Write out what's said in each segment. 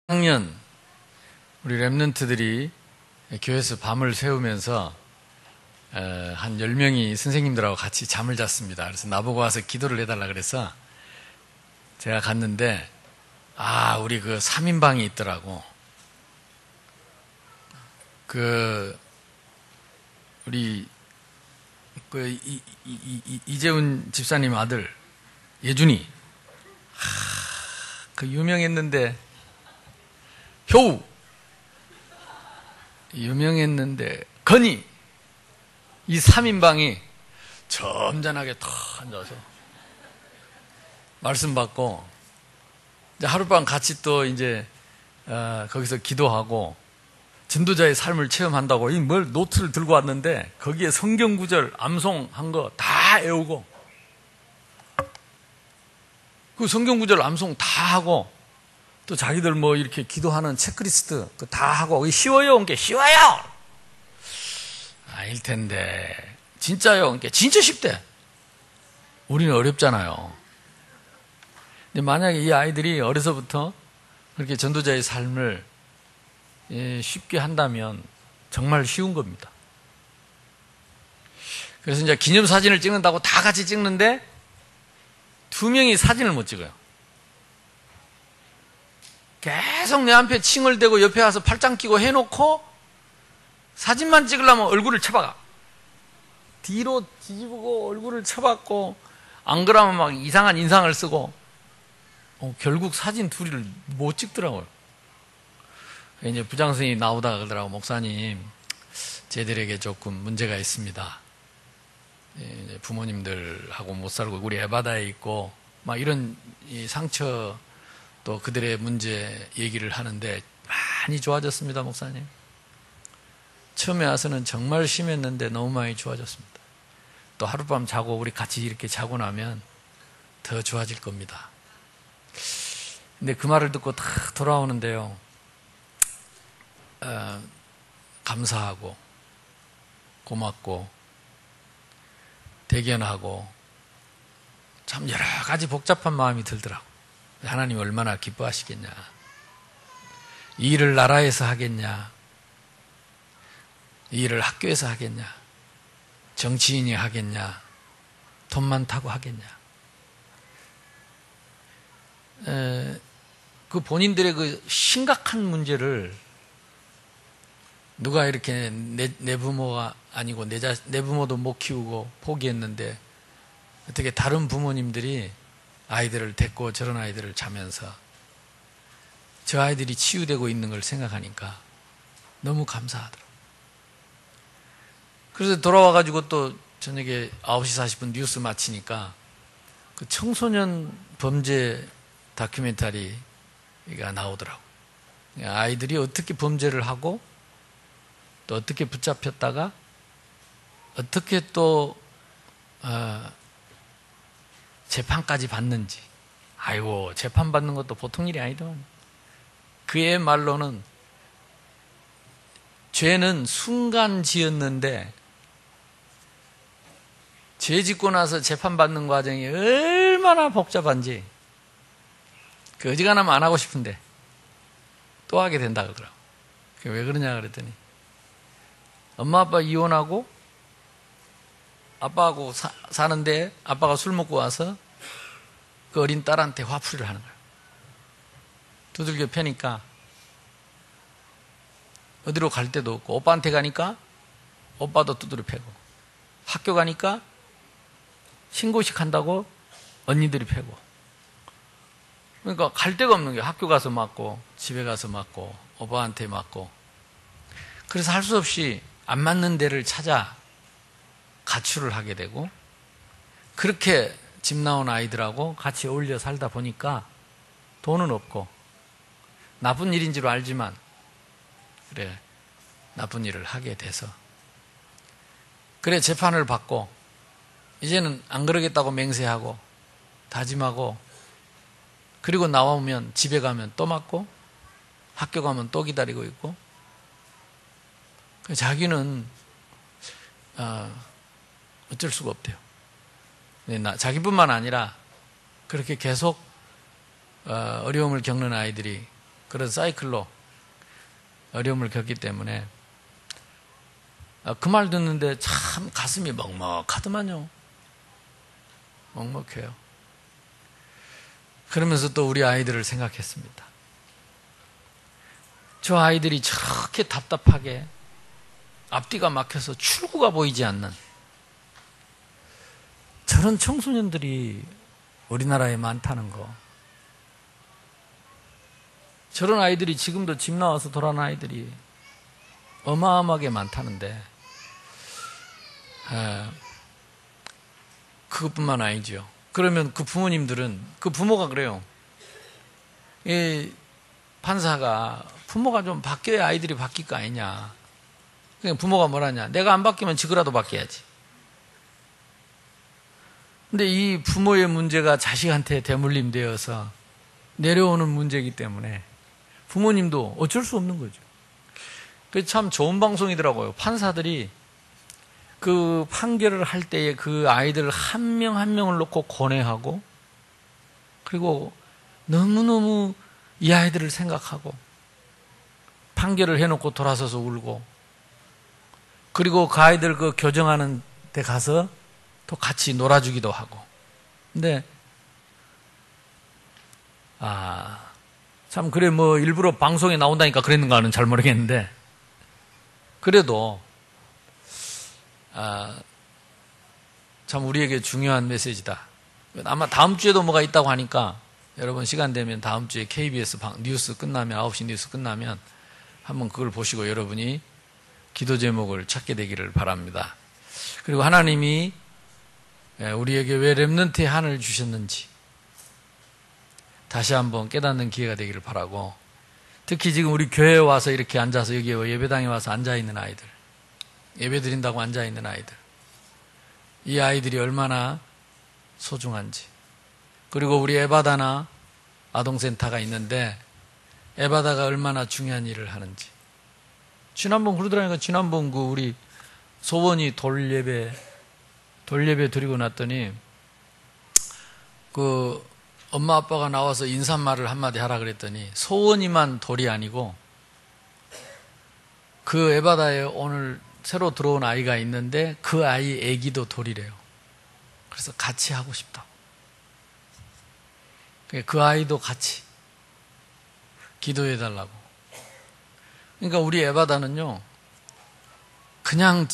작년 우리 랩런트들이 교회에서 밤을 새우면서 한 10명이 선생님들하고 같이 잠을 잤습니다. 그래서 나보고 와서 기도를 해달라 그래서 제가 갔는데 우리 그 3인방이 있더라고. 우리 이재훈 집사님 아들 예준이 그 유명했는데 효우 유명했는데 건이 이 3인방이 점잖하게 탁 앉아서 말씀 받고 이제 하룻밤 같이 또 이제 거기서 기도하고 전도자의 삶을 체험한다고 뭘 노트를 들고 왔는데 거기에 성경 구절 암송한 거 다 외우고 그 성경 구절 암송 다 하고 또 자기들 뭐 이렇게 기도하는 체크리스트 다 하고 쉬워요? 그러니까 쉬워요. 아닐 텐데 진짜요? 그러니까 진짜 쉽대. 우리는 어렵잖아요. 근데 만약에 이 아이들이 어려서부터 그렇게 전도자의 삶을 쉽게 한다면 정말 쉬운 겁니다. 그래서 이제 기념사진을 찍는다고 다 같이 찍는데 2명이 사진을 못 찍어요. 계속 내 앞에 칭을 대고 옆에 와서 팔짱 끼고 해놓고 사진만 찍으려면 얼굴을 쳐박아. 뒤로 뒤집고 얼굴을 쳐박고 안 그러면 막 이상한 인상을 쓰고 결국 사진 둘이를 못 찍더라고요. 이제 부장선생님이 나오다가 그러더라고. 목사님, 쟤들에게 조금 문제가 있습니다. 이제 부모님들하고 못 살고 우리 에바다에 있고 막 이런 상처 또 그들의 문제 얘기를 하는데 많이 좋아졌습니다, 목사님. 처음에 와서는 정말 심했는데 너무 많이 좋아졌습니다. 또 하룻밤 자고 우리 같이 이렇게 자고 나면 더 좋아질 겁니다. 근데 그 말을 듣고 다 돌아오는데요. 감사하고 고맙고 대견하고 참 여러 가지 복잡한 마음이 들더라고. 하나님 얼마나 기뻐하시겠냐. 이 일을 나라에서 하겠냐. 이 일을 학교에서 하겠냐. 정치인이 하겠냐. 돈 많다고 하겠냐. 그 본인들의 그 심각한 문제를 누가 이렇게 내 부모가 아니고 내 부모도 못 키우고 포기했는데 어떻게 다른 부모님들이 아이들을 데리고 저런 아이들을 자면서 저 아이들이 치유되고 있는 걸 생각하니까 너무 감사하더라고요. 그래서 돌아와가지고 또 저녁에 9시 40분 뉴스 마치니까 그 청소년 범죄 다큐멘터리가 나오더라고요. 아이들이 어떻게 범죄를 하고 또 어떻게 붙잡혔다가 어떻게 또 재판까지 받는지. 아이고, 재판 받는 것도 보통 일이 아니더만. 그의 말로는 죄는 순간 지었는데 죄 짓고 나서 재판 받는 과정이 얼마나 복잡한지 그 어지간하면 안 하고 싶은데 또 하게 된다 그러더라고. 왜 그러냐 그랬더니 엄마 아빠 이혼하고 아빠하고 사는데 아빠가 술 먹고 와서 그 어린 딸한테 화풀이를 하는 거예요. 두들겨 패니까 어디로 갈 데도 없고 오빠한테 가니까 오빠도 두드려 패고 학교 가니까 신고식 한다고 언니들이 패고 그러니까 갈 데가 없는 거예요. 학교 가서 맞고 집에 가서 맞고 오빠한테 맞고 그래서 할 수 없이 안 맞는 데를 찾아 가출을 하게 되고 그렇게 집 나온 아이들하고 같이 어울려 살다 보니까 돈은 없고 나쁜 일인 줄 알지만 그래 나쁜 일을 하게 돼서 그래 재판을 받고 이제는 안 그러겠다고 맹세하고 다짐하고 그리고 나오면 집에 가면 또 맞고 학교 가면 또 기다리고 있고 자기는 어쩔 수가 없대요. 자기뿐만 아니라 그렇게 계속 어려움을 겪는 아이들이 그런 사이클로 어려움을 겪기 때문에 그 말 듣는데 참 가슴이 먹먹하더만요. 먹먹해요. 그러면서 또 우리 아이들을 생각했습니다. 저 아이들이 저렇게 답답하게 앞뒤가 막혀서 출구가 보이지 않는 저런 청소년들이 우리나라에 많다는 거. 저런 아이들이 지금도 집 나와서 돌아오는 아이들이 어마어마하게 많다는데 그것뿐만 아니죠. 그러면 그 부모님들은 그 부모가 그래요. 이 판사가 부모가 좀 바뀌어야 아이들이 바뀔 거 아니냐. 그러니까 부모가 뭐라냐. 내가 안 바뀌면 지그라도 바뀌어야지. 근데 이 부모의 문제가 자식한테 대물림되어서 내려오는 문제이기 때문에 부모님도 어쩔 수 없는 거죠. 그게 참 좋은 방송이더라고요. 판사들이 그 판결을 할 때에 그 아이들 한 명 한 명을 놓고 고뇌하고 그리고 너무너무 이 아이들을 생각하고 판결을 해놓고 돌아서서 울고 그리고 그 아이들 그 교정하는 데 가서 또 같이 놀아주기도 하고. 근데 참 그래 뭐 일부러 방송에 나온다니까 그랬는가는 잘 모르겠는데 그래도 참 우리에게 중요한 메시지다. 아마 다음 주에도 뭐가 있다고 하니까 여러분 시간 되면 다음 주에 KBS 뉴스 끝나면 9시 뉴스 끝나면 한번 그걸 보시고 여러분이 기도 제목을 찾게 되기를 바랍니다. 그리고 하나님이 우리에게 왜 렘넌트의 한을 주셨는지 다시 한번 깨닫는 기회가 되기를 바라고, 특히 지금 우리 교회에 와서 이렇게 앉아서 여기 예배당에 와서 앉아있는 아이들, 예배 드린다고 앉아있는 아이들, 이 아이들이 얼마나 소중한지, 그리고 우리 에바다나 아동센터가 있는데 에바다가 얼마나 중요한 일을 하는지. 지난번 그러더라니까 지난번 그 우리 소원이 돌예배 드리고 났더니 그 엄마 아빠가 나와서 인사말을 한마디 하라 그랬더니 소원이만 돌이 아니고 그 에바다에 오늘 새로 들어온 아이가 있는데 그 아이 애기도 돌이래요. 그래서 같이 하고 싶다. 그 아이도 같이 기도해 달라고. 그러니까 우리 에바다는요, 그냥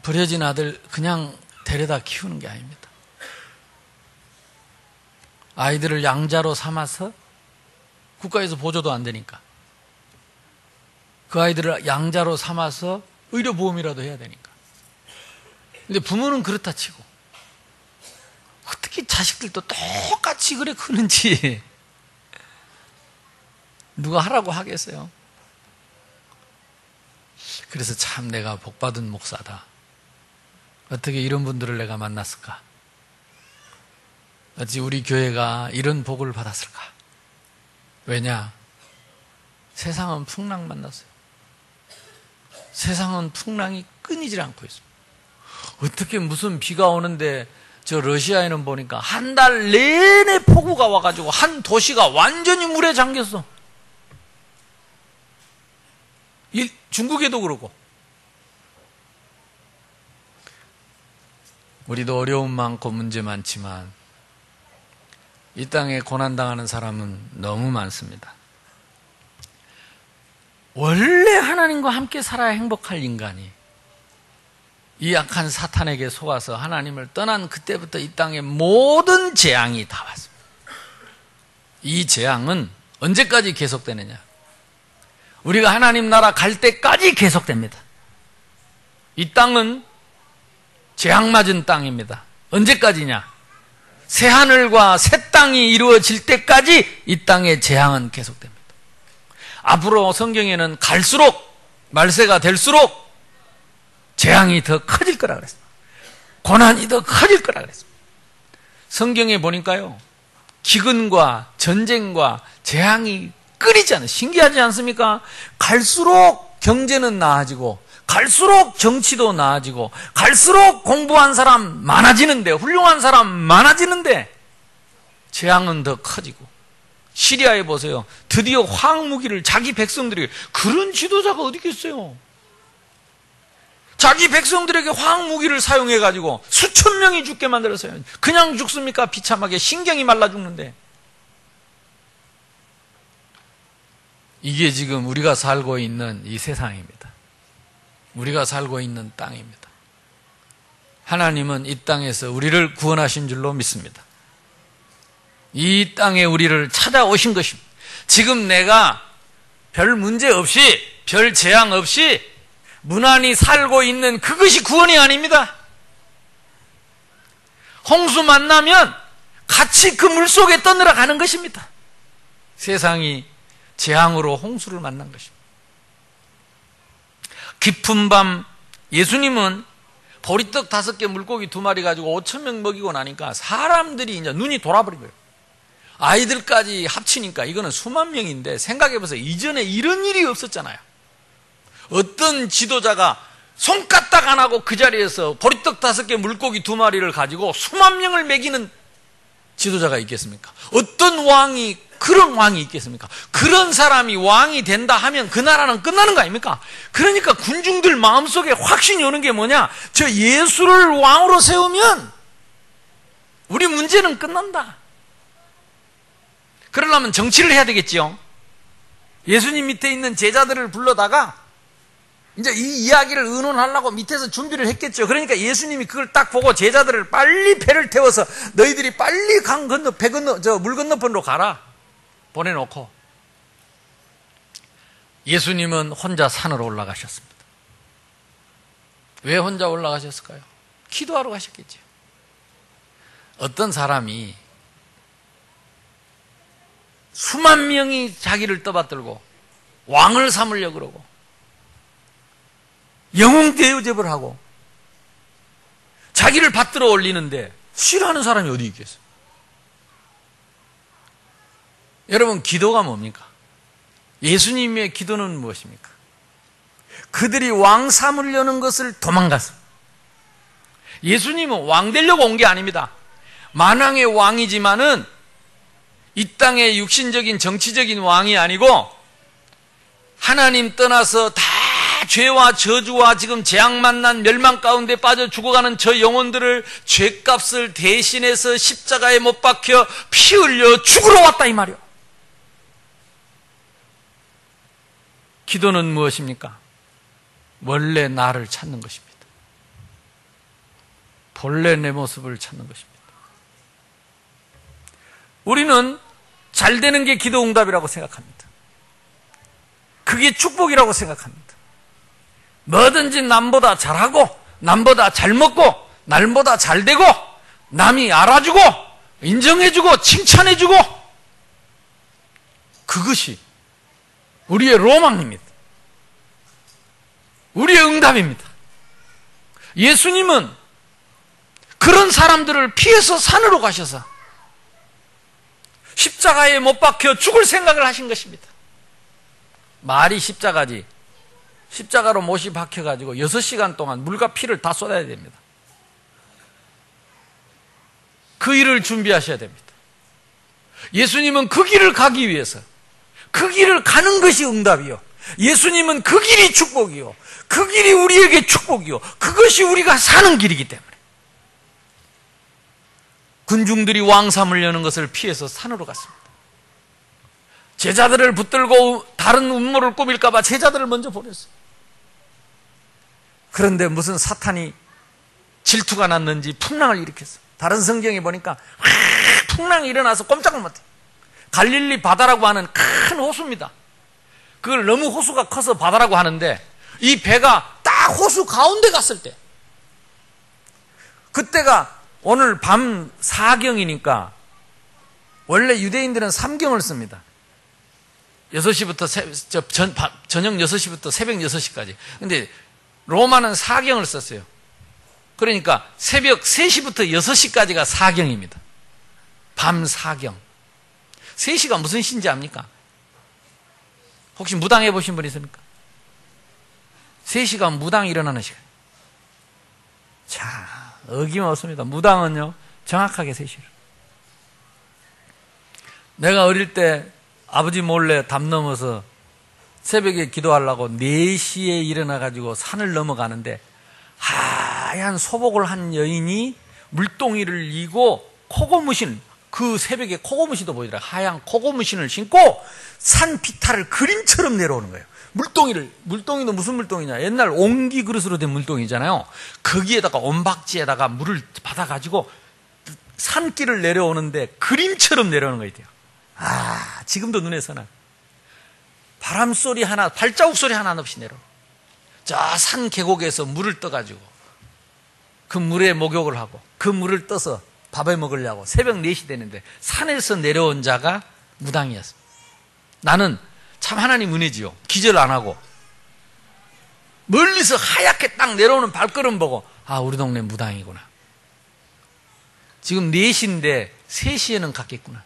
버려진 아들 그냥 데려다 키우는 게 아닙니다. 아이들을 양자로 삼아서 국가에서 보조도 안 되니까 그 아이들을 양자로 삼아서 의료보험이라도 해야 되니까. 근데 부모는 그렇다 치고 어떻게 자식들도 똑같이 그래 크는지 누가 하라고 하겠어요. 그래서 참 내가 복받은 목사다. 어떻게 이런 분들을 내가 만났을까? 어찌 우리 교회가 이런 복을 받았을까? 왜냐? 세상은 풍랑 만났어요. 세상은 풍랑이 끊이질 않고 있습니다. 어떻게 무슨 비가 오는데 저 러시아에는 보니까 한 달 내내 폭우가 와가지고 한 도시가 완전히 물에 잠겼어. 중국에도 그러고. 우리도 어려움 많고 문제 많지만 이 땅에 고난당하는 사람은 너무 많습니다. 원래 하나님과 함께 살아야 행복할 인간이 이 약한 사탄에게 속아서 하나님을 떠난 그때부터 이 땅에 모든 재앙이 다 왔습니다. 이 재앙은 언제까지 계속되느냐? 우리가 하나님 나라 갈 때까지 계속됩니다. 이 땅은 재앙 맞은 땅입니다. 언제까지냐? 새하늘과 새 땅이 이루어질 때까지 이 땅의 재앙은 계속됩니다. 앞으로 성경에는 갈수록 말세가 될수록 재앙이 더 커질 거라 그랬습니다. 고난이 더 커질 거라 그랬습니다. 성경에 보니까요, 기근과 전쟁과 재앙이 끊이지 않아요. 신기하지 않습니까? 갈수록 경제는 나아지고 갈수록 정치도 나아지고 갈수록 공부한 사람 많아지는데, 훌륭한 사람 많아지는데 재앙은 더 커지고 시리아에 보세요. 드디어 화학무기를 자기 백성들에게, 그런 지도자가 어디 있겠어요? 자기 백성들에게 화학무기를 사용해가지고 수천 명이 죽게 만들었어요. 그냥 죽습니까? 비참하게 신경이 말라 죽는데. 이게 지금 우리가 살고 있는 이 세상입니다. 우리가 살고 있는 땅입니다. 하나님은 이 땅에서 우리를 구원하신 줄로 믿습니다. 이 땅에 우리를 찾아오신 것입니다. 지금 내가 별 문제 없이, 별 재앙 없이 무난히 살고 있는 그것이 구원이 아닙니다. 홍수 만나면 같이 그 물속에 떠들어 가는 것입니다. 세상이 재앙으로 홍수를 만난 것입니다. 깊은 밤 예수님은 보리떡 5개 물고기 2마리 가지고 5,000명 먹이고 나니까 사람들이 이제 눈이 돌아버린 거예요. 아이들까지 합치니까 이거는 수만 명인데, 생각해보세요. 이전에 이런 일이 없었잖아요. 어떤 지도자가 손까딱 안 하고 그 자리에서 보리떡 5개 물고기 2마리를 가지고 수만 명을 먹이는 지도자가 있겠습니까? 어떤 왕이, 그런 왕이 있겠습니까? 그런 사람이 왕이 된다 하면 그 나라는 끝나는 거 아닙니까? 그러니까 군중들 마음속에 확신이 오는 게 뭐냐? 저 예수를 왕으로 세우면 우리 문제는 끝난다. 그러려면 정치를 해야 되겠지요. 예수님 밑에 있는 제자들을 불러다가 이제 이 이야기를 의논하려고 밑에서 준비를 했겠죠. 그러니까 예수님이 그걸 딱 보고 제자들을 빨리 배를 태워서 너희들이 빨리 강 건너, 배 건너, 물 건너편으로 가라 보내놓고, 예수님은 혼자 산으로 올라가셨습니다. 왜 혼자 올라가셨을까요? 기도하러 가셨겠죠. 어떤 사람이 수만 명이 자기를 떠받들고 왕을 삼으려고 그러고 영웅 대우제을 하고 자기를 받들어 올리는데 싫어하는 사람이 어디 있겠어요? 여러분, 기도가 뭡니까? 예수님의 기도는 무엇입니까? 그들이 왕 삼으려는 것을 도망갔습니다. 예수님은 왕 되려고 온 게 아닙니다. 만왕의 왕이지만은 이 땅의 육신적인 정치적인 왕이 아니고, 하나님 떠나서 다 죄와 저주와 지금 재앙 만난 멸망 가운데 빠져 죽어가는 저 영혼들을 죄값을 대신해서 십자가에 못 박혀 피 흘려 죽으러 왔다 이 말이요. 기도는 무엇입니까? 원래 나를 찾는 것입니다. 본래 내 모습을 찾는 것입니다. 우리는 잘 되는 게 기도 응답이라고 생각합니다. 그게 축복이라고 생각합니다. 뭐든지 남보다 잘하고, 남보다 잘 먹고, 남보다 잘 되고, 남이 알아주고, 인정해주고, 칭찬해주고, 그것이 우리의 로망입니다. 우리의 응답입니다. 예수님은 그런 사람들을 피해서 산으로 가셔서 십자가에 못 박혀 죽을 생각을 하신 것입니다. 말이 십자가지, 십자가로 못이 박혀가지고 6시간 동안 물과 피를 다 쏟아야 됩니다. 그 일을 준비하셔야 됩니다. 예수님은 그 길을 가기 위해서, 그 길을 가는 것이 응답이요, 예수님은 그 길이 축복이요, 그 길이 우리에게 축복이요, 그것이 우리가 사는 길이기 때문에 군중들이 왕 삼으려는 것을 피해서 산으로 갔습니다. 제자들을 붙들고 다른 음모를 꾸밀까 봐 제자들을 먼저 보냈어요. 그런데 무슨 사탄이 질투가 났는지 풍랑을 일으켰어요. 다른 성경에 보니까 풍랑이 일어나서 꼼짝을 못해요. 갈릴리 바다라고 하는 큰 호수입니다. 그걸 너무 호수가 커서 바다라고 하는데, 이 배가 딱 호수 가운데 갔을 때, 그때가 오늘 밤 4경이니까 원래 유대인들은 3경을 씁니다. 6시부터 저녁 6시부터 새벽 6시까지. 근데 로마는 4경을 썼어요. 그러니까 새벽 3시부터 6시까지가 4경입니다. 밤 4경. 3시가 무슨 시인지 압니까? 혹시 무당 해보신 분 있습니까? 3시가 무당이 일어나는 시간. 자, 어김없습니다. 무당은요, 정확하게 3시를. 내가 어릴 때 아버지 몰래 담 넘어서 새벽에 기도하려고 4시에 일어나가지고 산을 넘어가는데 하얀 소복을 한 여인이 물동이를 이고 코고무신, 그 새벽에 코고무신도 보이더라. 하얀 코고무신을 신고 산 비탈을 그림처럼 내려오는 거예요. 물동이도 무슨 물동이냐, 옛날 옹기 그릇으로 된 물동이잖아요. 거기에다가 온박지에다가 물을 받아가지고 산길을 내려오는데 그림처럼 내려오는 거 있대요. 지금도 눈에 선한 바람 소리 하나, 발자국 소리 하나 없이 내려오. 저 산 계곡에서 물을 떠가지고 그 물에 목욕을 하고 그 물을 떠서 밥에 먹으려고 새벽 4시 되는데 산에서 내려온 자가 무당이었습니다. 나는 참 하나님 은혜지요. 기절 안 하고 멀리서 하얗게 딱 내려오는 발걸음 보고 우리 동네 무당이구나. 지금 4시인데 3시에는 갔겠구나.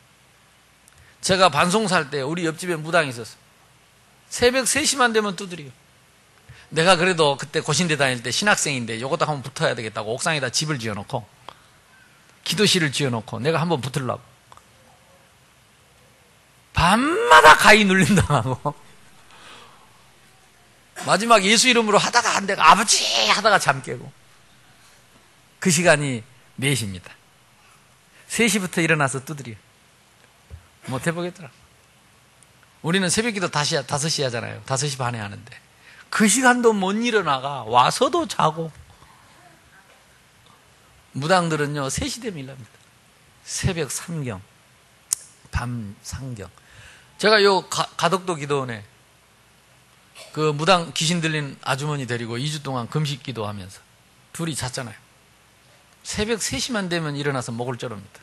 제가 반송살 때 우리 옆집에 무당이 있었어요. 새벽 3시만 되면 두드려요. 내가 그래도 그때 고신대 다닐 때 신학생인데 요것도 한번 붙어야 되겠다고 옥상에다 집을 지어놓고 기도실을 지어놓고 내가 한번 붙으려고 밤마다 가위 눌린당하고 마지막 예수 이름으로 하다가 내가 아버지 하다가 잠 깨고 그 시간이 4시입니다. 3시부터 일어나서 두드려. 못 해보겠더라. 우리는 새벽기도 5시 하잖아요. 5시 반에 하는데 그 시간도 못 일어나가 와서도 자고. 무당들은요 3시 되면 일납니다. 새벽 3경, 밤 3경. 제가 요 가덕도 기도원에 그 무당 귀신 들린 아주머니 데리고 2주 동안 금식 기도하면서 둘이 잤잖아요. 새벽 3시만 되면 일어나서 목을 조릅니다.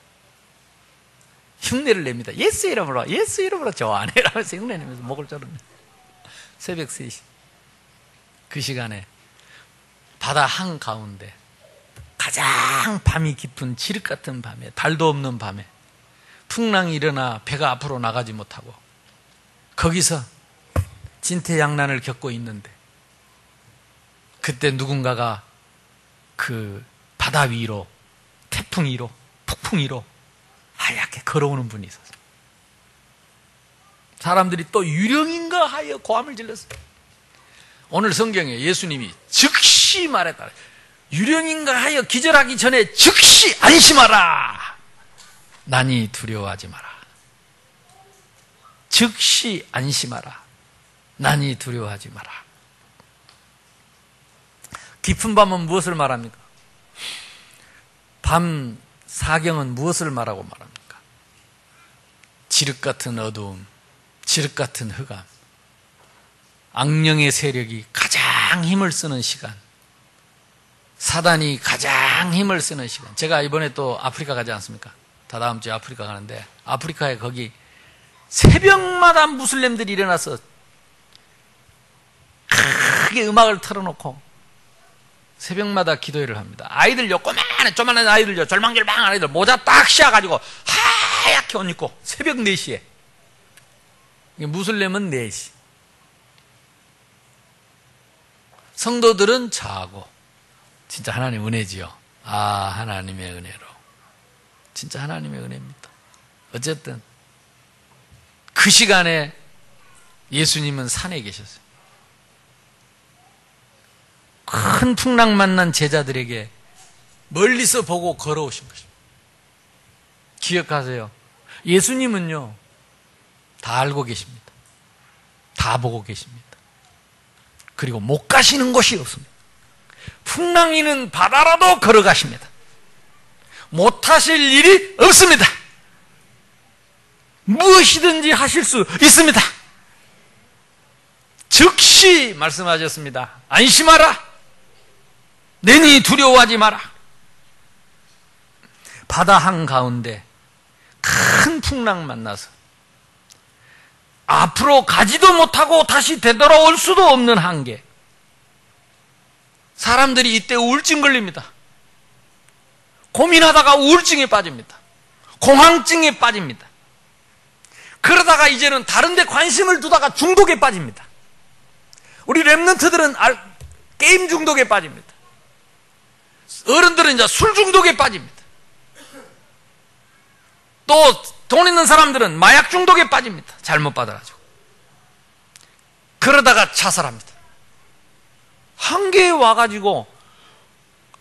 흉내를 냅니다. 예수 이름으로 좋아하네 라면서 흉내 내면서 목을 조릅니다. 새벽 3시. 그 시간에 바다 한가운데 가장 밤이 깊은 지륵 같은 밤에, 달도 없는 밤에 풍랑이 일어나 배가 앞으로 나가지 못하고 거기서 진퇴양난을 겪고 있는데 그때 누군가가 그 바다 위로, 태풍 위로, 폭풍 위로 하얗게 걸어오는 분이 있었어요. 사람들이 또 유령인가 하여 고함을 질렀어요. 오늘 성경에 예수님이 즉시 말했다. 유령인가 하여 기절하기 전에 즉시 안심하라. 나니 두려워하지 마라. 즉시 안심하라. 나니 두려워하지 마라. 깊은 밤은 무엇을 말합니까? 밤 사경은 무엇을 말하고 말합니까? 지륵 같은 어두움, 지륵 같은 흑암, 악령의 세력이 가장 힘을 쓰는 시간, 사단이 가장 힘을 쓰는 시간. 제가 이번에 또 아프리카 가지 않습니까? 다다음 주에 아프리카 가는데 아프리카에 거기 새벽마다 무슬림들이 일어나서 크게 음악을 틀어놓고 새벽마다 기도회를 합니다. 아이들요, 조만한 아이들요, 절망절망한 아이들 모자 딱 씌워가지고 하얗게 옷 입고 새벽 4시에. 무슬림은 4시. 성도들은 자고. 진짜 하나님 은혜지요. 하나님의 은혜로. 진짜 하나님의 은혜입니다. 어쨌든 그 시간에 예수님은 산에 계셨어요. 큰 풍랑 만난 제자들에게 멀리서 보고 걸어오신 것입니다. 기억하세요. 예수님은요, 다 알고 계십니다. 다 보고 계십니다. 그리고 못 가시는 곳이 없습니다. 풍랑 이는 바다라도 걸어가십니다. 못하실 일이 없습니다. 무엇이든지 하실 수 있습니다. 즉시 말씀하셨습니다. 안심하라. 내니 두려워하지 마라. 바다 한가운데 큰 풍랑 만나서 앞으로 가지도 못하고 다시 되돌아올 수도 없는 한계. 사람들이 이때 우울증 걸립니다. 고민하다가 우울증에 빠집니다. 공황증에 빠집니다. 그러다가 이제는 다른 데 관심을 두다가 중독에 빠집니다. 우리 랩런트들은 게임 중독에 빠집니다. 어른들은 이제 술 중독에 빠집니다. 또 돈 있는 사람들은 마약 중독에 빠집니다. 잘못 받아가지고. 그러다가 자살합니다. 한계에 와가지고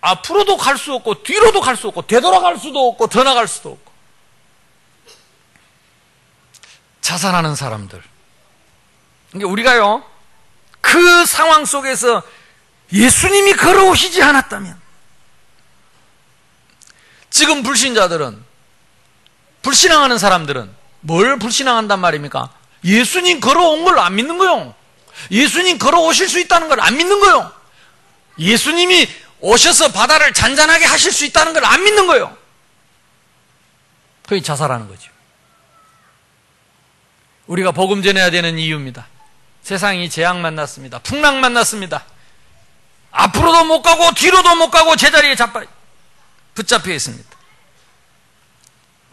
앞으로도 갈 수 없고 뒤로도 갈 수 없고 되돌아갈 수도 없고 더 나갈 수도 없고 자살하는 사람들. 그러니까 우리가요, 그 상황 속에서 예수님이 걸어오시지 않았다면, 지금 불신자들은, 불신앙하는 사람들은 뭘 불신앙한단 말입니까? 예수님 걸어온 걸 안 믿는 거요. 예수님 걸어오실 수 있다는 걸 안 믿는 거요. 예수님이 오셔서 바다를 잔잔하게 하실 수 있다는 걸 안 믿는 거요. 그게 자살하는 거죠. 우리가 복음 전해야 되는 이유입니다. 세상이 재앙 만났습니다. 풍랑 만났습니다. 앞으로도 못 가고 뒤로도 못 가고 제자리에 붙잡혀 있습니다.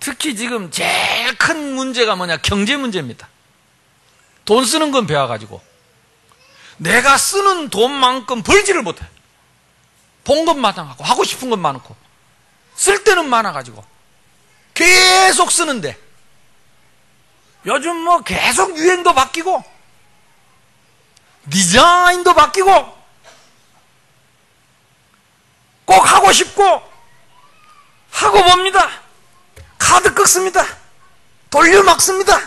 특히 지금 제일 큰 문제가 뭐냐? 경제 문제입니다. 돈 쓰는 건 배워가지고 내가 쓰는 돈만큼 벌지를 못해. 본 건 많아가지고 하고 싶은 건 많고 쓸 때는 많아가지고 계속 쓰는데, 요즘 뭐 계속 유행도 바뀌고 디자인도 바뀌고 꼭 하고 싶고 하고 봅니다. 카드 긁습니다. 돌려 막습니다.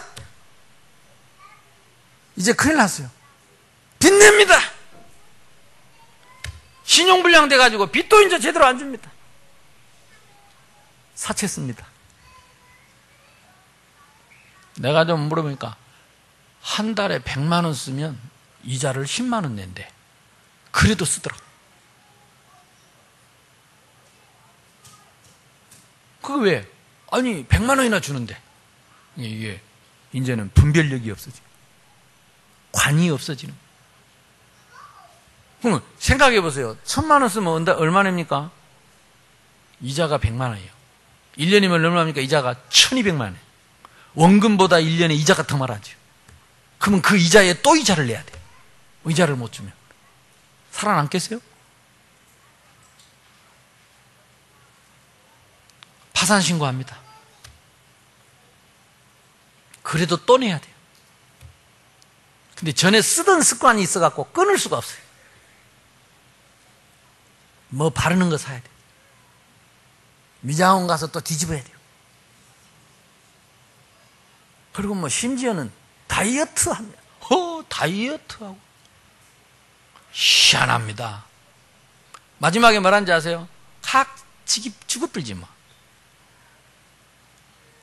이제 큰일 났어요. 빚냅니다. 신용불량 돼가지고 빚도 이제 제대로 안 줍니다. 사채습니다. 내가 좀 물어보니까 한 달에 100만 원 쓰면 이자를 10만 원 낸대. 그래도 쓰더라. 그게 왜? 아니 100만 원이나 주는데. 이게 이제는 분별력이 없어지고 관이 없어지는. 그럼 생각해 보세요. 1000만 원 쓰면 얼마입니까? 이자가 100만 원이에요. 1년이면 얼마입니까? 이자가 1200만 원. 원금보다 1년에 이자가 더 많아지요. 그러면 그 이자에 또 이자를 내야 돼요. 이자를 못 주면 살아남겠어요? 파산 신고합니다. 그래도 또 내야 돼요. 근데 전에 쓰던 습관이 있어갖고 끊을 수가 없어요. 뭐 바르는 거 사야 돼요. 미장원 가서 또 뒤집어야 돼요. 그리고 뭐 심지어는 다이어트 합니다. 다이어트하고. 희한합니다. 마지막에 뭐라는지 아세요? 죽어불지 뭐.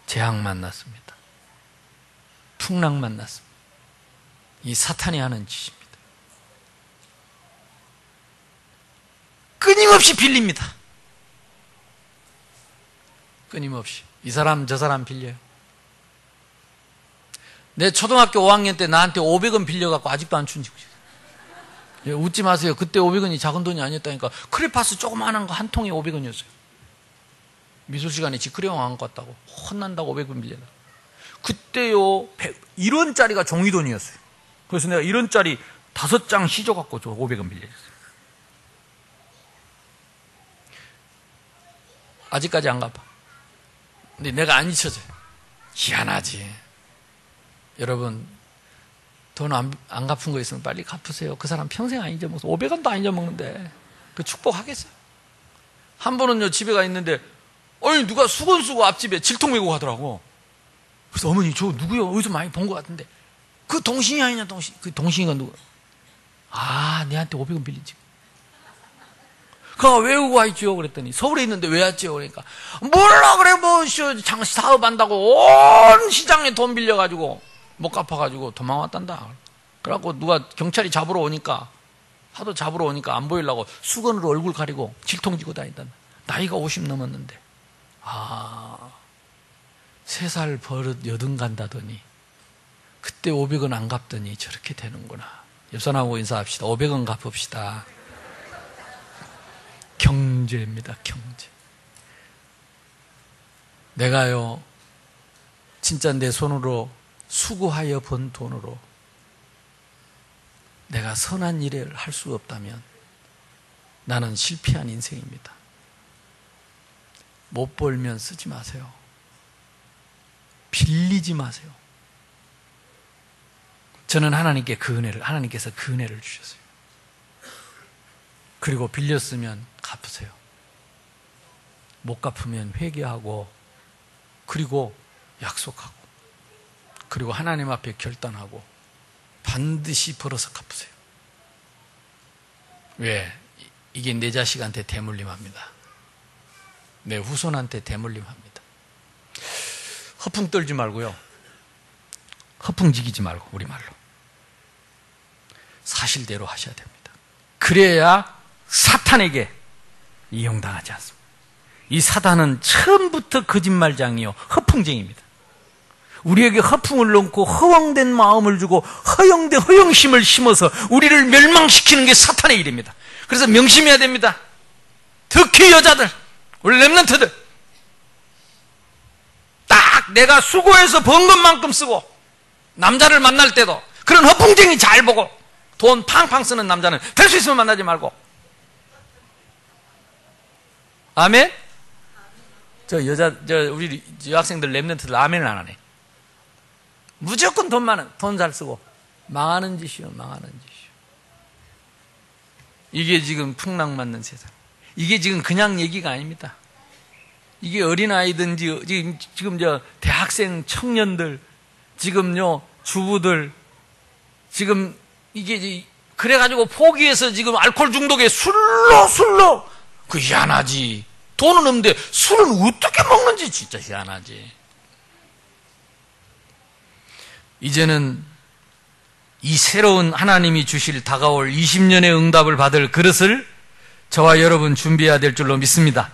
재앙 만났습니다. 풍랑 만났습니다. 이 사탄이 하는 짓입니다. 끊임없이 빌립니다. 끊임없이. 이 사람 저 사람 빌려요. 내 초등학교 5학년 때 나한테 500원 빌려갖고 아직도 안 춘 적이 있어요. 웃지 마세요. 그때 500원이 작은 돈이 아니었다니까. 크레파스 조그만한 거 한 통에 500원이었어요. 미술 시간에 지 크레용 안 갖고 왔다고 혼난다고 500원 빌려라. 그때요 1원짜리가 종이돈이었어요. 그래서 내가 1원짜리 5장 휘줘갖고 저 500원 빌려줬어요. 아직까지 안 갚아. 근데 내가 안 잊혀져요. 희한하지. 여러분, 돈 안 갚은 거 있으면 빨리 갚으세요. 그 사람 평생 안 잊어먹어서 500원도 안 잊어먹는데 그 축복하겠어요? 한 번은요 집에 가 있는데 아니 누가 수건 쓰고 앞집에 질통 메고 가더라고. 그래서 어머니 저 누구요? 어디서 많이 본 것 같은데 그 동신이 아니냐 동신. 그 동신이가 누구? 아 내한테 500원 빌리지. 그거 왜 오고 왔지요? 그랬더니 서울에 있는데 왜 왔지요? 그러니까 몰라 그래 뭐 장시 사업한다고 온 시장에 돈 빌려가지고 못 갚아가지고 도망왔단다. 그래갖고 누가 경찰이 잡으러 오니까 하도 잡으러 오니까 안 보이려고 수건으로 얼굴 가리고 질통 지고 다닌다. 나이가 50 넘었는데 3살 버릇 여든 간다더니 그때 500원 안 갚더니 저렇게 되는구나. 옆 사람하고 인사합시다. 500원 갚읍시다. 경제입니다. 경제. 내가요 진짜 내 손으로 수고하여 번 돈으로 내가 선한 일을 할 수 없다면 나는 실패한 인생입니다. 못 벌면 쓰지 마세요. 빌리지 마세요. 저는 하나님께서 그 은혜를 주셨어요. 그리고 빌렸으면 갚으세요. 못 갚으면 회개하고, 그리고 약속하고, 그리고 하나님 앞에 결단하고 반드시 벌어서 갚으세요. 왜? 이게 내 자식한테 대물림합니다. 내 후손한테 대물림합니다. 허풍 떨지 말고요. 허풍 지기지 말고, 우리말로 사실대로 하셔야 됩니다. 그래야 사탄에게 이용당하지 않습니다. 이 사단은 처음부터 거짓말장이요, 허풍쟁이입니다. 우리에게 허풍을 넣고 허황된 마음을 주고 허영된 허영심을 심어서 우리를 멸망시키는 게 사탄의 일입니다. 그래서 명심해야 됩니다. 특히 여자들, 우리 렘넌트들, 딱 내가 수고해서 번 것만큼 쓰고, 남자를 만날 때도 그런 허풍쟁이 잘 보고, 돈 팡팡 쓰는 남자는 될 수 있으면 만나지 말고. 아멘? 우리 여학생들 렘넌트들 아멘을 안 하네. 무조건 돈 잘 쓰고 망하는 짓이요, 망하는 짓이요. 이게 지금 풍랑 맞는 세상. 이게 지금 그냥 얘기가 아닙니다. 이게 어린아이든지 지금 대학생 청년들, 지금요 주부들, 지금 이게 그래가지고 포기해서 지금 알코올 중독에 술로 그 희한하지. 돈은 없는데 술은 어떻게 먹는지 진짜 희한하지. 이제는 이 새로운 하나님이 주실 다가올 20년의 응답을 받을 그릇을 저와 여러분 준비해야 될 줄로 믿습니다.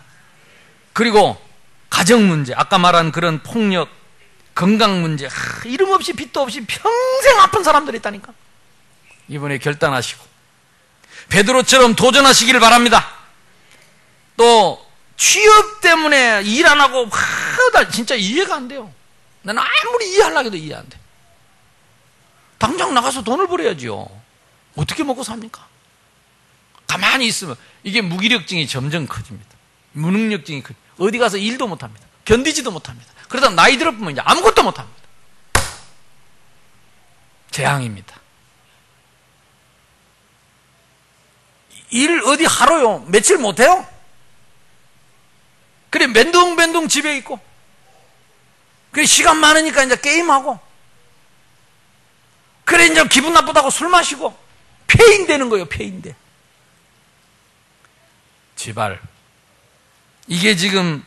그리고 가정 문제, 아까 말한 그런 폭력, 건강 문제, 이름 없이 빚도 없이 평생 아픈 사람들이 있다니까. 이번에 결단하시고 베드로처럼 도전하시기를 바랍니다. 또 취업 때문에 일 안 하고 나 진짜 이해가 안 돼요. 나는 아무리 이해하려고 해도 이해 안 돼. 당장 나가서 돈을 벌어야지요. 어떻게 먹고 삽니까? 가만히 있으면 이게 무기력증이 점점 커집니다. 무능력증이 어디 가서 일도 못합니다. 견디지도 못합니다. 그러다 나이 들어보면 이제 아무것도 못합니다. 재앙입니다. 일 어디 하루요 며칠 못해요? 그래 맨둥맨둥 집에 있고, 그래 시간 많으니까 이제 게임하고, 그래 이제 기분 나쁘다고 술 마시고 폐인되는 거예요. 폐인돼. 제발, 이게 지금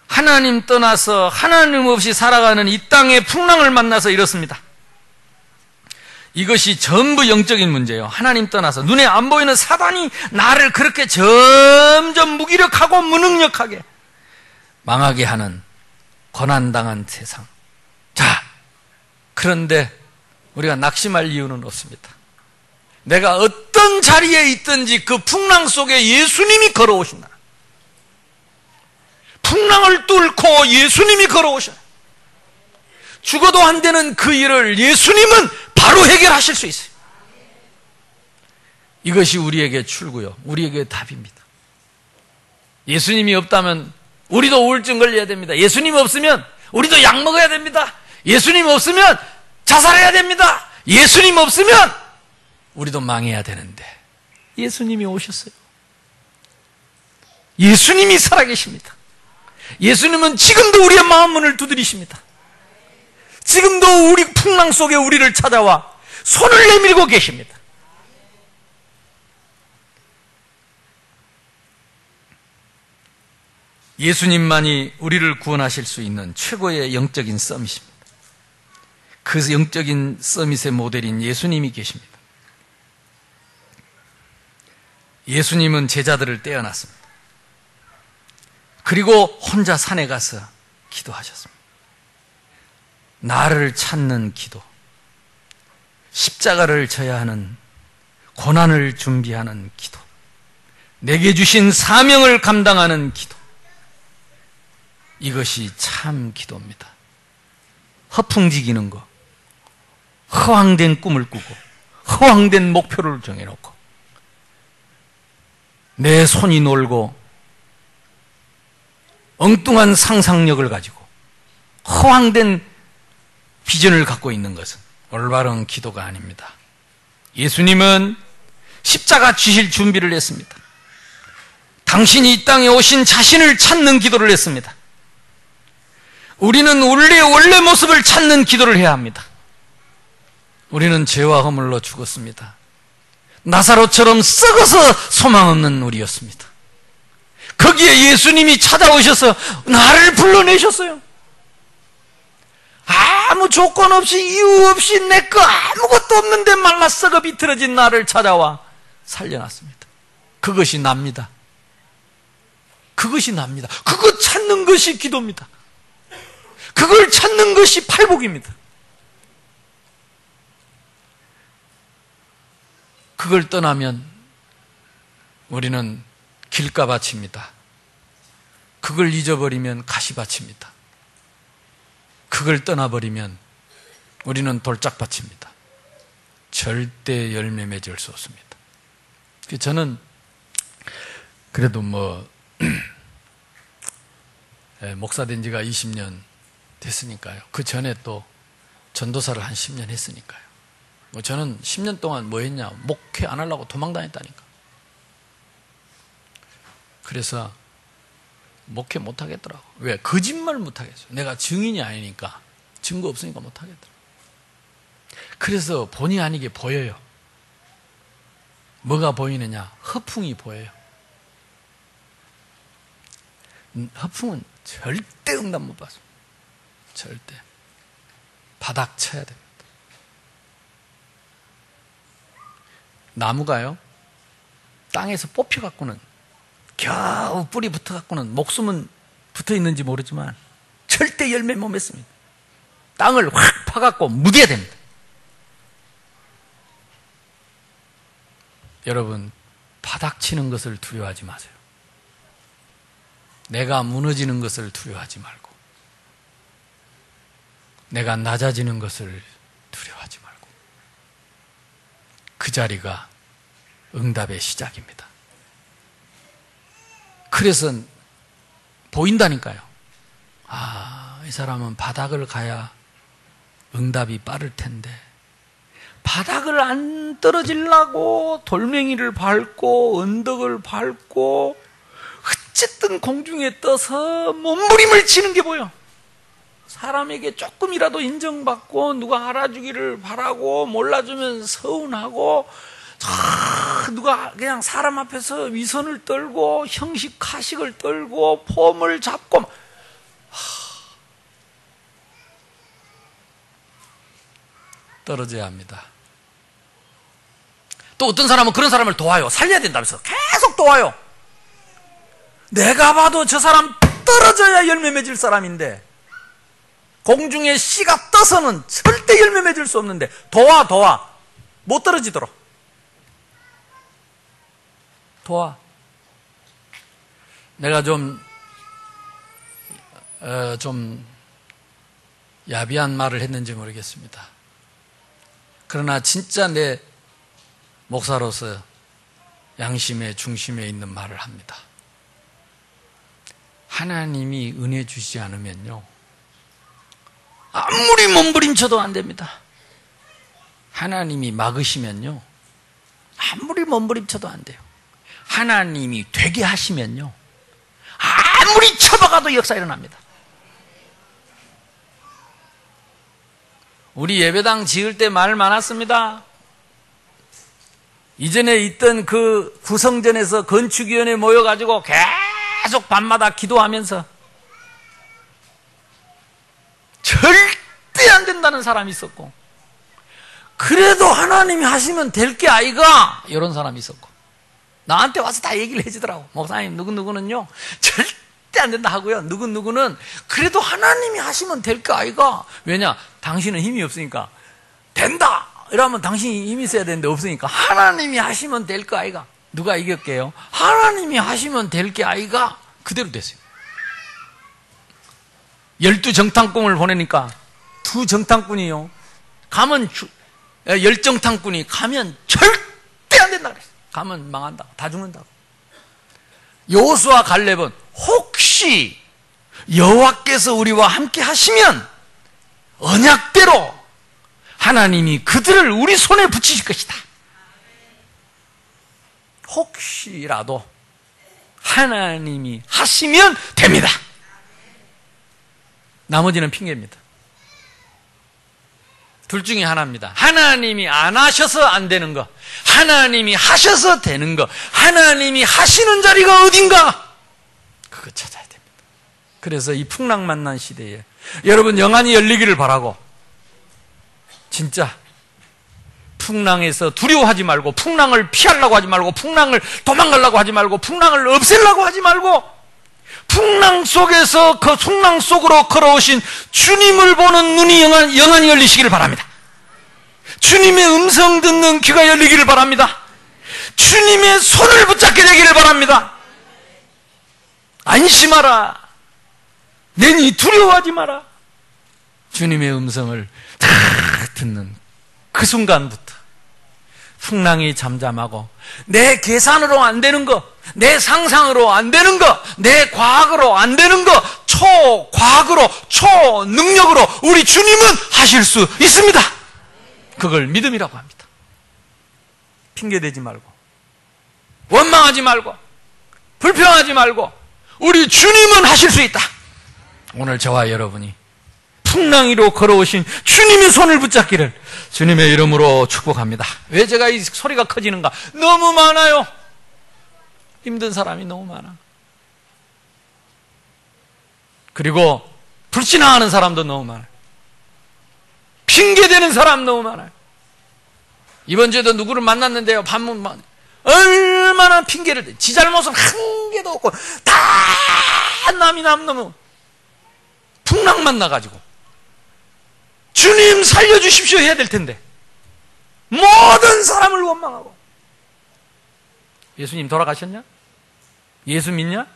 하나님 떠나서 하나님 없이 살아가는 이 땅의 풍랑을 만나서 이렇습니다. 이것이 전부 영적인 문제예요. 하나님 떠나서 눈에 안 보이는 사단이 나를 그렇게 점점 무기력하고 무능력하게 망하게 하는 고난당한 세상. 자, 그런데 우리가 낙심할 이유는 없습니다. 내가 어떤 자리에 있든지 그 풍랑 속에 예수님이 걸어오신다. 풍랑을 뚫고 예수님이 걸어오셔요. 죽어도 안 되는 그 일을 예수님은 바로 해결하실 수 있어요. 이것이 우리에게 출구요, 우리에게 답입니다. 예수님이 없다면 우리도 우울증 걸려야 됩니다. 예수님 없으면 우리도 약 먹어야 됩니다. 예수님 없으면 자살해야 됩니다. 예수님 없으면 우리도 망해야 되는데 예수님이 오셨어요. 예수님이 살아계십니다. 예수님은 지금도 우리의 마음 문을 두드리십니다. 지금도 우리 풍랑 속에 우리를 찾아와 손을 내밀고 계십니다. 예수님만이 우리를 구원하실 수 있는 최고의 영적인 서밋입니다. 그 영적인 서밋의 모델인 예수님이 계십니다. 예수님은 제자들을 떼어놨습니다. 그리고 혼자 산에 가서 기도하셨습니다. 나를 찾는 기도, 십자가를 져야 하는 고난을 준비하는 기도, 내게 주신 사명을 감당하는 기도, 이것이 참 기도입니다. 허풍지기는 거, 허황된 꿈을 꾸고 허황된 목표를 정해놓고 내 손이 놀고 엉뚱한 상상력을 가지고 허황된 비전을 갖고 있는 것은 올바른 기도가 아닙니다. 예수님은 십자가 지실 준비를 했습니다. 당신이 이 땅에 오신 자신을 찾는 기도를 했습니다. 우리는 우리의 원래 모습을 찾는 기도를 해야 합니다. 우리는 죄와 허물로 죽었습니다. 나사로처럼 썩어서 소망 없는 우리였습니다. 거기에 예수님이 찾아오셔서 나를 불러내셨어요. 아무 조건 없이 이유 없이 내 거 아무것도 없는데 말라 썩어 비틀어진 나를 찾아와 살려놨습니다. 그것이 납니다. 그것이 납니다. 그거 찾는 것이 기도입니다. 그걸 찾는 것이 팔복입니다. 그걸 떠나면 우리는 길가밭입니다. 그걸 잊어버리면 가시밭입니다. 그걸 떠나버리면 우리는 돌짝밭입니다. 절대 열매 맺을 수 없습니다. 저는 그래도 목사 된 지가 20년 됐으니까요. 그 전에 또 전도사를 한 10년 했으니까요. 저는 10년 동안 뭐 했냐? 목회 안 하려고 도망다녔다니까. 그래서 목회 못 하겠더라고. 왜? 거짓말 못 하겠어요. 내가 증인이 아니니까. 증거 없으니까 못 하겠더라고. 그래서 본의 아니게 보여요. 뭐가 보이느냐? 허풍이 보여요. 허풍은 절대 응답 못 받습니다. 절대. 바닥 쳐야 됩니다. 나무가요, 땅에서 뽑혀갖고는, 겨우 뿌리 붙어갖고는, 목숨은 붙어 있는지 모르지만, 절대 열매 못 맺습니다. 땅을 확 파갖고 묻어야 됩니다. 여러분, 바닥 치는 것을 두려워하지 마세요. 내가 무너지는 것을 두려워하지 말고, 내가 낮아지는 것을 두려워하지 말고, 그 자리가 응답의 시작입니다. 그래서 보인다니까요. 아, 이 사람은 바닥을 가야 응답이 빠를 텐데, 바닥을 안 떨어지려고 돌멩이를 밟고 언덕을 밟고 어쨌든 공중에 떠서 몸부림을 치는 게 보여. 사람에게 조금이라도 인정받고 누가 알아주기를 바라고, 몰라주면 서운하고, 누가 그냥 사람 앞에서 위선을 떨고 형식 가식을 떨고 폼을 잡고, 떨어져야 합니다. 또 어떤 사람은 그런 사람을 도와요. 살려야 된다면서 계속 도와요. 내가 봐도 저 사람 떨어져야 열매 맺을 사람인데, 공중에 씨가 떠서는 절대 열매 맺을 수 없는데 도와 못 떨어지도록 도와. 내가 좀 야비한 말을 했는지 모르겠습니다. 그러나 진짜 내 목사로서 양심의 중심에 있는 말을 합니다. 하나님이 은혜 주시지 않으면요, 아무리 몸부림쳐도 안 됩니다. 하나님이 막으시면요, 아무리 몸부림쳐도 안 돼요. 하나님이 되게 하시면요, 아무리 쳐박아도 역사 일어납니다. 우리 예배당 지을 때 말 많았습니다. 이전에 있던 그 구성전에서 건축위원회 모여가지고 계속 밤마다 기도하면서 절대 안 된다는 사람이 있었고, 그래도 하나님이 하시면 될 게 아이가, 이런 사람이 있었고, 나한테 와서 다 얘기를 해주더라고. 목사님, 누구누구는요 절대 안 된다 하고요, 누구누구는 그래도 하나님이 하시면 될 게 아이가. 왜냐? 당신은 힘이 없으니까. 된다 이러면 당신이 힘이 있어야 되는데 없으니까 하나님이 하시면 될 거 아이가. 누가 이겼게요? 하나님이 하시면 될 게 아이가. 그대로 됐어요. 12정탐꾼을 보내니까 2정탐꾼이요, 가면 10정탐꾼이 가면 절대 안 된다 그랬어요. 가면 망한다, 다 죽는다고. 여호수아 갈렙은 혹시 여호와께서 우리와 함께 하시면 언약대로 하나님이 그들을 우리 손에 붙이실 것이다. 혹시라도 하나님이 하시면 됩니다. 나머지는 핑계입니다. 둘 중에 하나입니다. 하나님이 안 하셔서 안 되는 거, 하나님이 하셔서 되는 거, 하나님이 하시는 자리가 어딘가? 그거 찾아야 됩니다. 그래서 이 풍랑 만난 시대에 여러분 영안이 열리기를 바라고, 진짜 풍랑에서 두려워하지 말고, 풍랑을 피하려고 하지 말고, 풍랑을 도망가려고 하지 말고, 풍랑을 없애려고 하지 말고, 풍랑 속에서 그 풍랑 속으로 걸어오신 주님을 보는 눈이 영안이 열리시기를 바랍니다. 주님의 음성 듣는 귀가 열리기를 바랍니다. 주님의 손을 붙잡게 되기를 바랍니다. 안심하라. 내니 두려워하지 마라. 주님의 음성을 다 듣는 그 순간부터 풍랑이 잠잠하고, 내 계산으로 안 되는 거, 내 상상으로 안 되는 거, 내 과학으로 안 되는 거, 초과학으로, 초능력으로 우리 주님은 하실 수 있습니다. 그걸 믿음이라고 합니다. 핑계대지 말고, 원망하지 말고, 불평하지 말고, 우리 주님은 하실 수 있다. 오늘 저와 여러분이 풍랑 위로 걸어오신 주님의 손을 붙잡기를 주님의 이름으로 축복합니다. 왜 제가 이 소리가 커지는가? 너무 많아요. 힘든 사람이 너무 많아. 그리고 불신앙하는 사람도 너무 많아요. 핑계대는 사람 너무 많아요. 이번 주에도 누구를 만났는데요, 반문 얼마나 핑계를 대. 지 잘못은 한 개도 없고 다 남이 너무 풍랑 만나가지고 주님 살려주십시오 해야 될 텐데 모든 사람을 원망하고. 예수님 돌아가셨냐? 예수 믿냐?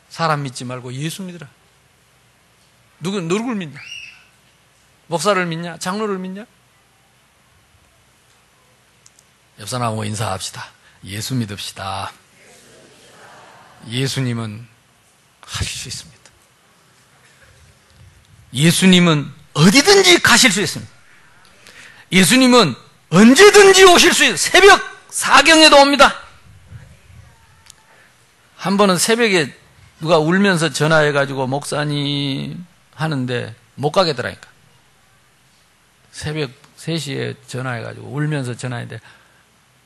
사람 믿지 말고 예수 믿으라. 누굴 믿냐? 목사를 믿냐? 장로를 믿냐? 옆 사람하고 인사합시다. 예수 믿읍시다. 예수님은 하실 수 있습니다. 예수님은 어디든지 가실 수 있습니다. 예수님은 언제든지 오실 수 있어요. 새벽 4경에도 옵니다. 한 번은 새벽에 누가 울면서 전화해가지고 목사님 하는데 못 가겠더라니까. 새벽 3시에 전화해가지고 울면서 전화했는데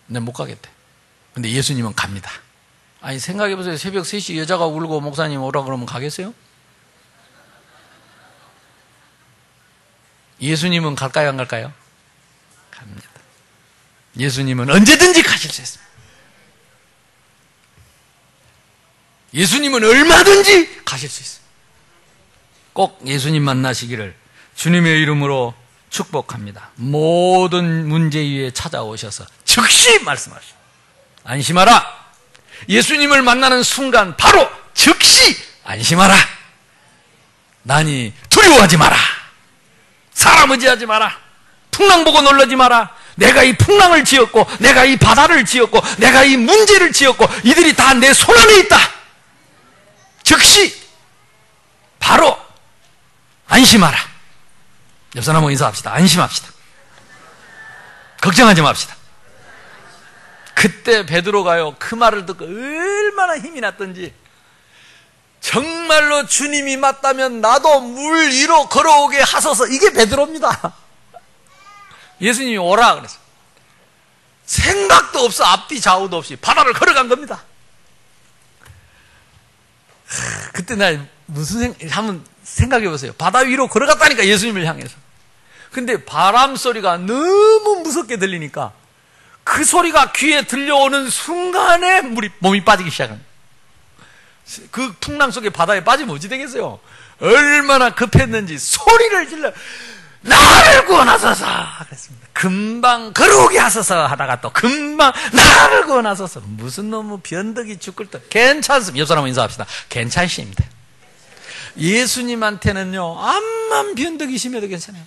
근데 못 가겠대. 근데 예수님은 갑니다. 아니 생각해보세요. 새벽 3시 여자가 울고 목사님 오라 그러면 가겠어요? 예수님은 갈까요 안 갈까요? 갑니다. 예수님은 언제든지 가실 수 있습니다. 예수님은 얼마든지 가실 수 있어요. 꼭 예수님 만나시기를 주님의 이름으로 축복합니다. 모든 문제 위에 찾아오셔서 즉시 말씀하시오. 안심하라. 예수님을 만나는 순간 바로 즉시 안심하라. 나니 두려워하지 마라. 사람 의지하지 마라. 풍랑 보고 놀라지 마라. 내가 이 풍랑을 지었고, 내가 이 바다를 지었고, 내가 이 문제를 지었고, 이들이 다 내 손 안에 있다. 즉시 바로 안심하라. 옆 사람하고 인사합시다. 안심합시다. 걱정하지 맙시다. 그때 베드로가요, 그 말을 듣고 얼마나 힘이 났던지, 정말로 주님이 맞다면 나도 물 위로 걸어오게 하소서. 이게 베드로입니다. 예수님이 오라 그랬어. 생각도 없어. 앞뒤 좌우도 없이 바다를 걸어간 겁니다. 그때 나 무슨 한번 생각해 보세요. 바다 위로 걸어갔다니까, 예수님을 향해서. 근데 바람 소리가 너무 무섭게 들리니까 그 소리가 귀에 들려오는 순간에 몸이 빠지기 시작합니다. 그 풍랑 속에 바다에 빠지면 어찌 되겠어요? 얼마나 급했는지 소리를 질러 나를 구원하소서 그랬습니다. 금방 걸어오게 하소서 하다가 또 금방 나를 구원하소서. 무슨 놈의 변덕이 죽을 듯. 괜찮습니다. 옆 사람 인사합시다. 괜찮습니다. 예수님한테는요, 암만 변덕이 심해도 괜찮아요.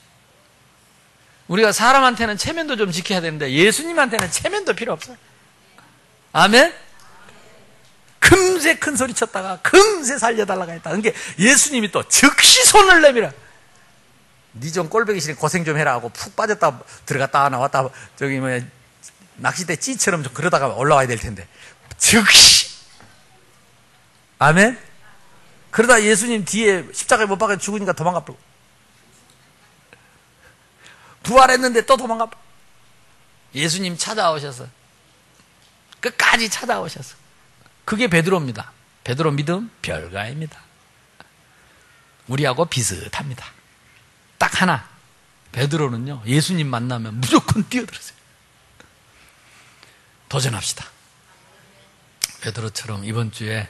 우리가 사람한테는 체면도 좀 지켜야 되는데 예수님한테는 체면도 필요 없어요. 아멘? 금세 큰 소리 쳤다가 금세 살려달라고 했다. 그러니까 예수님이 또 즉시 손을 내밀어. 니 좀 꼴보기 싫으니 고생 좀 해라 하고 푹 빠졌다 들어갔다 나왔다 저기 뭐 낚싯대 찌처럼 좀 그러다가 올라와야 될 텐데 즉시 아멘. 그러다 예수님 뒤에 십자가에 못 박혀 죽으니까 도망가 버리고 부활했는데 또 도망가 버리고 예수님 찾아오셔서 끝까지 찾아오셔서 그게 베드로입니다. 베드로 믿음 별가입니다. 우리하고 비슷합니다. 딱 하나, 베드로는요 예수님 만나면 무조건 뛰어들었어요. 도전합시다. 베드로처럼 이번 주에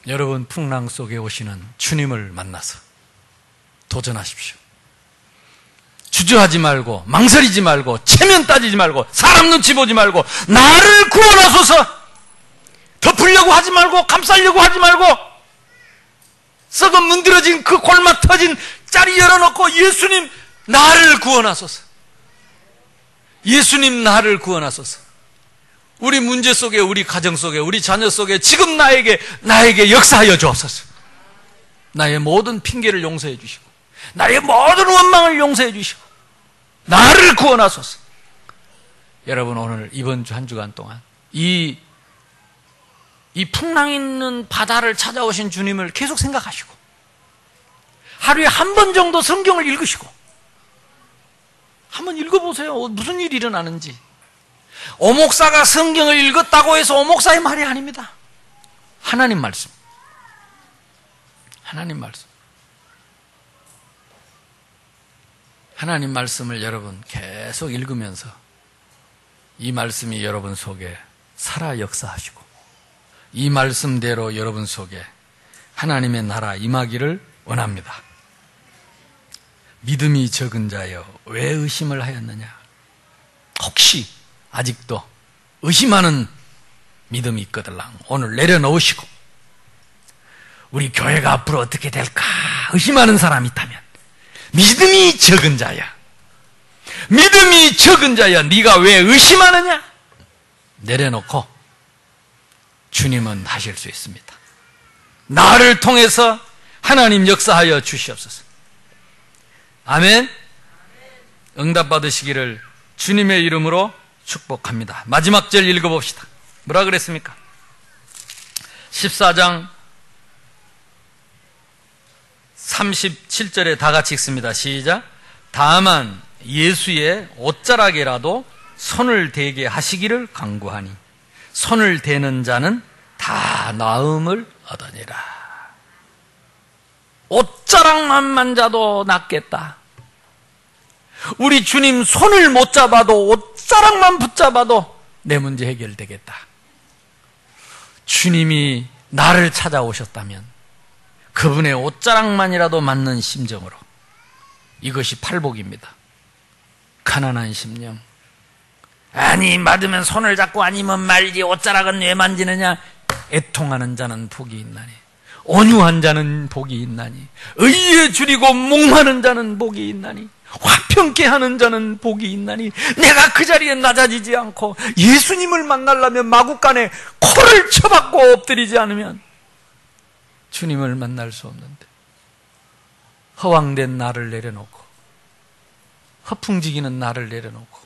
여러분 풍랑 속에 오시는 주님을 만나서 도전하십시오. 주저하지 말고 망설이지 말고 체면 따지지 말고 사람 눈치 보지 말고 나를 구원하소서. 덮으려고 하지 말고 감싸려고 하지 말고 썩어 문드러진 그 골마 터진 자리 열어놓고 예수님 나를 구원하소서. 예수님 나를 구원하소서. 우리 문제 속에 우리 가정 속에 우리 자녀 속에 지금 나에게 역사하여 주옵소서. 나의 모든 핑계를 용서해 주시고 나의 모든 원망을 용서해 주시고 나를 구원하소서. 여러분 오늘 이번 주 한 주간 동안 이 풍랑 있는 바다를 찾아오신 주님을 계속 생각하시고 하루에 한 번 정도 성경을 읽으시고 한번 읽어보세요. 무슨 일이 일어나는지. 오목사가 성경을 읽었다고 해서 오목사의 말이 아닙니다. 하나님 말씀. 하나님 말씀. 하나님 말씀을 여러분 계속 읽으면서 이 말씀이 여러분 속에 살아 역사하시고 이 말씀대로 여러분 속에 하나님의 나라 임하기를 원합니다. 믿음이 적은 자여 왜 의심을 하였느냐. 혹시 아직도 의심하는 믿음이 있거들랑 오늘 내려놓으시고 우리 교회가 앞으로 어떻게 될까 의심하는 사람이 있다면 믿음이 적은 자야, 믿음이 적은 자야 네가 왜 의심하느냐 내려놓고 주님은 하실 수 있습니다. 나를 통해서 하나님 역사하여 주시옵소서. 아멘. 응답 받으시기를 주님의 이름으로 축복합니다. 마지막 절 읽어봅시다. 뭐라 그랬습니까? 14장 37절에 다 같이 읽습니다. 시작. 다만 예수의 옷자락에라도 손을 대게 하시기를 간구하니 손을 대는 자는 다 나음을 얻으니라. 옷자락만 만져도 낫겠다. 우리 주님 손을 못 잡아도 옷자락만 붙잡아도 내 문제 해결되겠다. 주님이 나를 찾아오셨다면 그분의 옷자락만이라도 맞는 심정으로 이것이 팔복입니다. 가난한 심령. 아니 받으면 손을 잡고 아니면 말지 옷자락은 왜 만지느냐. 애통하는 자는 복이 있나니 온유한 자는 복이 있나니 의에 줄이고 목마른 자는 복이 있나니 화평케 하는 자는 복이 있나니. 내가 그 자리에 낮아지지 않고 예수님을 만나려면 마구간에 코를 쳐박고 엎드리지 않으면 주님을 만날 수 없는데 허황된 나를 내려놓고 허풍지기는 나를 내려놓고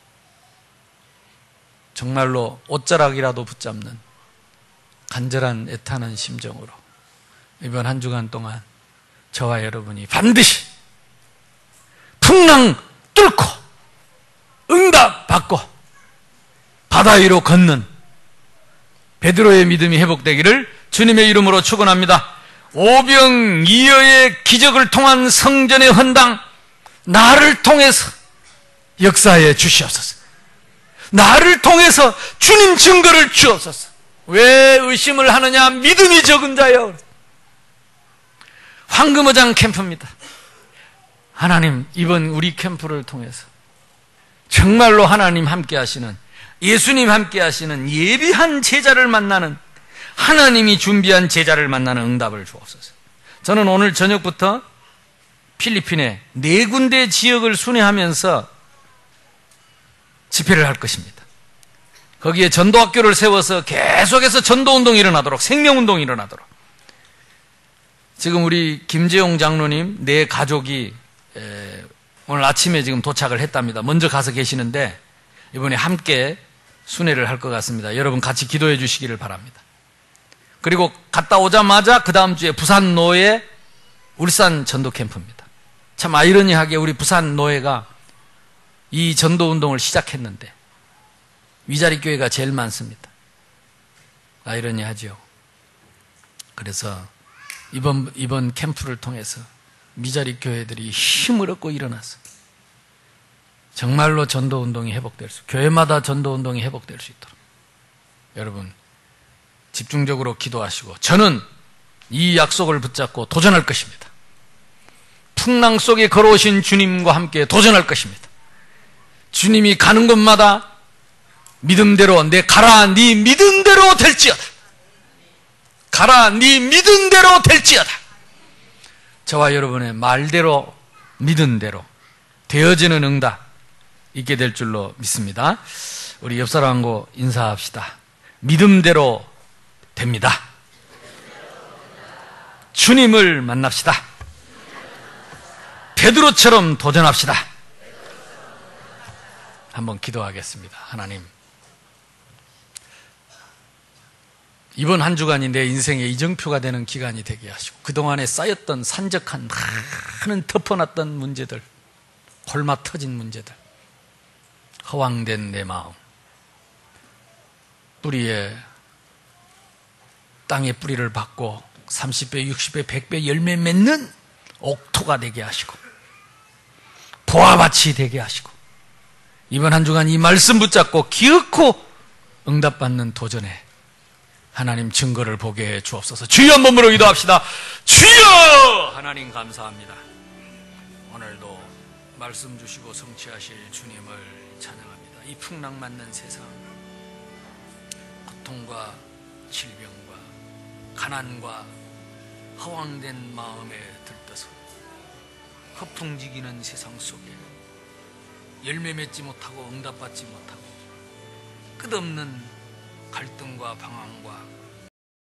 정말로 옷자락이라도 붙잡는 간절한 애타는 심정으로 이번 한 주간 동안 저와 여러분이 반드시 풍랑 뚫고 응답 받고 바다 위로 걷는 베드로의 믿음이 회복되기를 주님의 이름으로 축원합니다. 오병이어의 기적을 통한 성전의 헌당 나를 통해서 역사해 주시옵소서. 나를 통해서 주님 증거를 주옵소서. 왜 의심을 하느냐. 믿음이 적은 자여. 황금어장 캠프입니다. 하나님 이번 우리 캠프를 통해서 정말로 하나님 함께 하시는 예수님 함께 하시는 예비한 제자를 만나는 하나님이 준비한 제자를 만나는 응답을 주옵소서. 저는 오늘 저녁부터 필리핀에 4군데 지역을 순회하면서 집회를 할 것입니다. 거기에 전도학교를 세워서 계속해서 전도운동이 일어나도록 생명운동이 일어나도록 지금 우리 김재용 장로님 내 가족이 오늘 아침에 지금 도착을 했답니다. 먼저 가서 계시는데 이번에 함께 순회를 할 것 같습니다. 여러분 같이 기도해 주시기를 바랍니다. 그리고 갔다 오자마자 그 다음 주에 부산 노예 울산 전도 캠프입니다. 참 아이러니하게 우리 부산 노예가 이 전도 운동을 시작했는데 위자리 교회가 제일 많습니다. 아이러니하죠. 그래서 이번 캠프를 통해서 미자리 교회들이 힘을 얻고 일어났어. 정말로 전도 운동이 회복될 수, 교회마다 전도 운동이 회복될 수 있도록 여러분 집중적으로 기도하시고 저는 이 약속을 붙잡고 도전할 것입니다. 풍랑 속에 걸어오신 주님과 함께 도전할 것입니다. 주님이 가는 곳마다 믿음대로 내 가라 네 믿음대로 될지어다. 가라 네 믿음대로 될지어다. 저와 여러분의 말대로 믿은 대로 되어지는 응답 있게 될 줄로 믿습니다. 우리 옆 사람하고 인사합시다. 믿음대로 됩니다. 주님을 만납시다. 베드로처럼 도전합시다. 한번 기도하겠습니다. 하나님, 이번 한 주간이 내 인생의 이정표가 되는 기간이 되게 하시고 그동안에 쌓였던 산적한 많은 덮어놨던 문제들, 홀마 터진 문제들, 허황된 내 마음, 땅에 뿌리를 받고 30배, 60배, 100배 열매 맺는 옥토가 되게 하시고 보화밭이 되게 하시고 이번 한 주간 이 말씀 붙잡고 기어코 응답받는 도전에 하나님 증거를 보게 해 주옵소서. 주여 한 번으로 기도합시다. 주여! 하나님 감사합니다. 오늘도 말씀 주시고 성취하실 주님을 찬양합니다. 이 풍랑 맞는 세상, 고통과 질병과 가난과 허황된 마음에 들떠서 허풍지기는 세상 속에 열매 맺지 못하고 응답받지 못하고 끝없는 갈등과 방황과